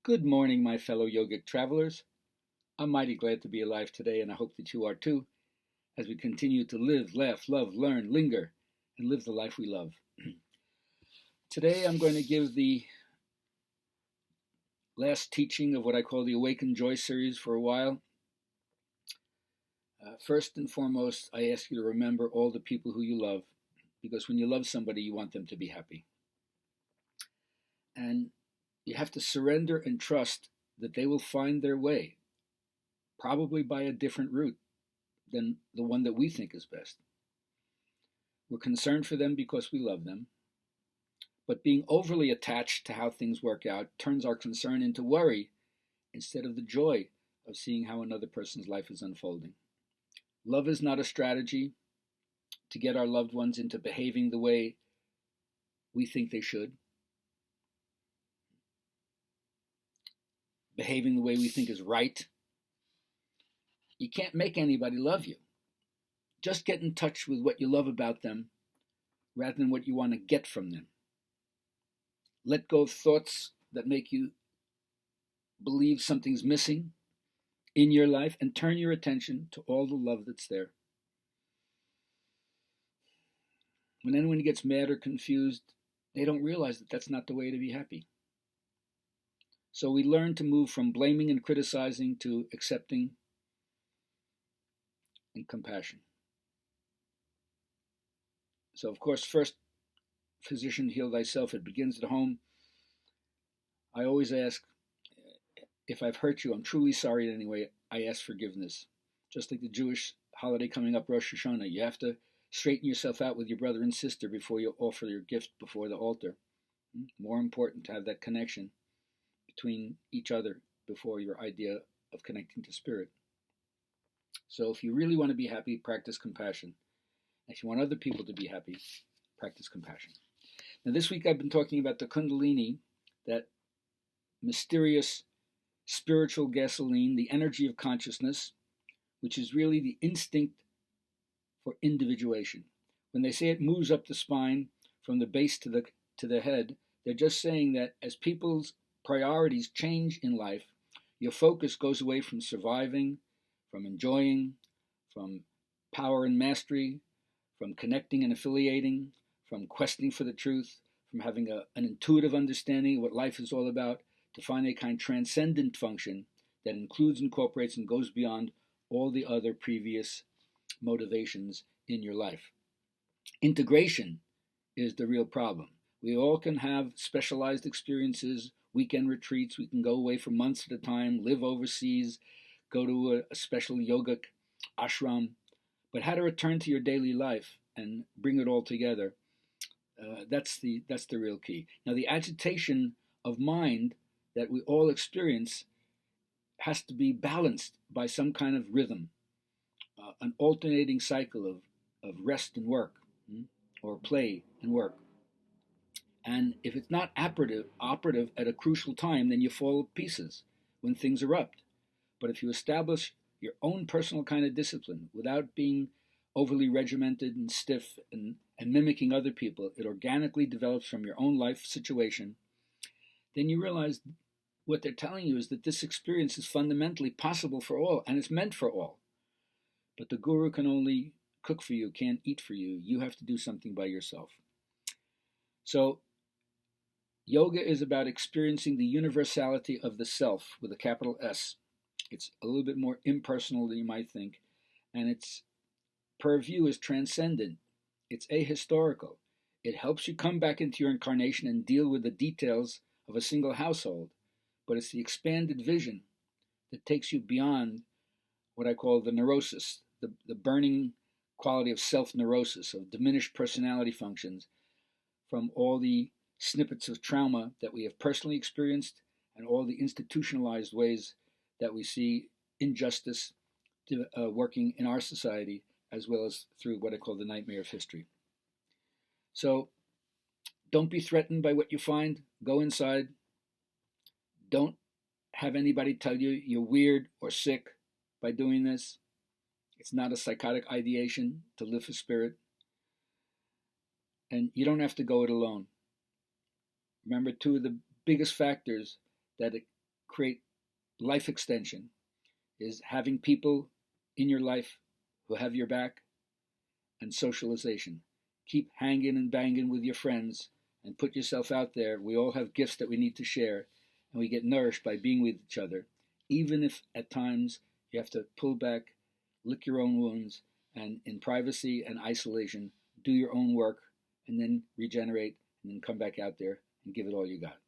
Good morning, my fellow yogic travelers. I'm mighty glad to be alive today, and I hope that you are too, as we continue to live, laugh, love, learn, linger, and live the life we love. Today, I'm going to give the last teaching of what I call the Awakened Joy series for a while. First and foremost, I ask you to remember all the people who you love, because when you love somebody, you want them to be happy. And you have to surrender and trust that they will find their way, probably by a different route than the one that we think is best. We're concerned for them because we love them, but being overly attached to how things work out turns our concern into worry instead of the joy of seeing how another person's life is unfolding. Love is not a strategy to get our loved ones into behaving the way we think they should, behaving the way we think is right. You can't make anybody love you. Just get in touch with what you love about them rather than what you want to get from them. Let go of thoughts that make you believe something's missing in your life and turn your attention to all the love that's there. When anyone gets mad or confused, they don't realize that that's not the way to be happy. So we learn to move from blaming and criticizing to accepting and compassion. So, of course, first, physician, heal thyself. It begins at home. I always ask, if I've hurt you, I'm truly sorry in any way. I ask forgiveness. Just like the Jewish holiday coming up, Rosh Hashanah, you have to straighten yourself out with your brother and sister before you offer your gift before the altar. More important to have that connection between each other before your idea of connecting to spirit. So if you really want to be happy, practice compassion. If you want other people to be happy, practice compassion. Now this week I've been talking about the Kundalini, that mysterious spiritual gasoline, the energy of consciousness, which is really the instinct for individuation. When they say it moves up the spine from the base to the head, they're just saying that as people's priorities change in life, your focus goes away from surviving, from enjoying, from power and mastery, from connecting and affiliating, from questing for the truth, from having an intuitive understanding of what life is all about, to find a kind of transcendent function that includes, incorporates, and goes beyond all the other previous motivations in your life. Integration is the real problem. We all can have specialized experiences, weekend retreats. We can go away for months at a time, live overseas, go to a special yogic ashram. But how to return to your daily life and bring it all together, that's the real key. Now, the agitation of mind that we all experience has to be balanced by some kind of rhythm, an alternating cycle of rest and work, or play and work. And if it's not operative at a crucial time, then you fall to pieces when things erupt. But if you establish your own personal kind of discipline without being overly regimented and stiff and mimicking other people, it organically develops from your own life situation, then you realize what they're telling you is that this experience is fundamentally possible for all, and it's meant for all. But the guru can only cook for you, can't eat for you. You have to do something by yourself. So yoga is about experiencing the universality of the self with a capital S. It's a little bit more impersonal than you might think, and its purview is transcendent. It's ahistorical. It helps you come back into your incarnation and deal with the details of a single household, but it's the expanded vision that takes you beyond what I call the neurosis, the burning quality of self-neurosis, of diminished personality functions, from all the snippets of trauma that we have personally experienced and all the institutionalized ways that we see injustice working in our society, as well as through what I call the nightmare of history. So don't be threatened by what you find. Go inside. Don't have anybody tell you you're weird or sick by doing this. It's not a psychotic ideation to live for spirit. And you don't have to go it alone. Remember, two of the biggest factors that create life extension is having people in your life who have your back, and socialization. Keep hanging and banging with your friends and put yourself out there. We all have gifts that we need to share, and we get nourished by being with each other, even if at times you have to pull back, lick your own wounds, and in privacy and isolation, do your own work, and then regenerate, and then come back out there and give it all you got.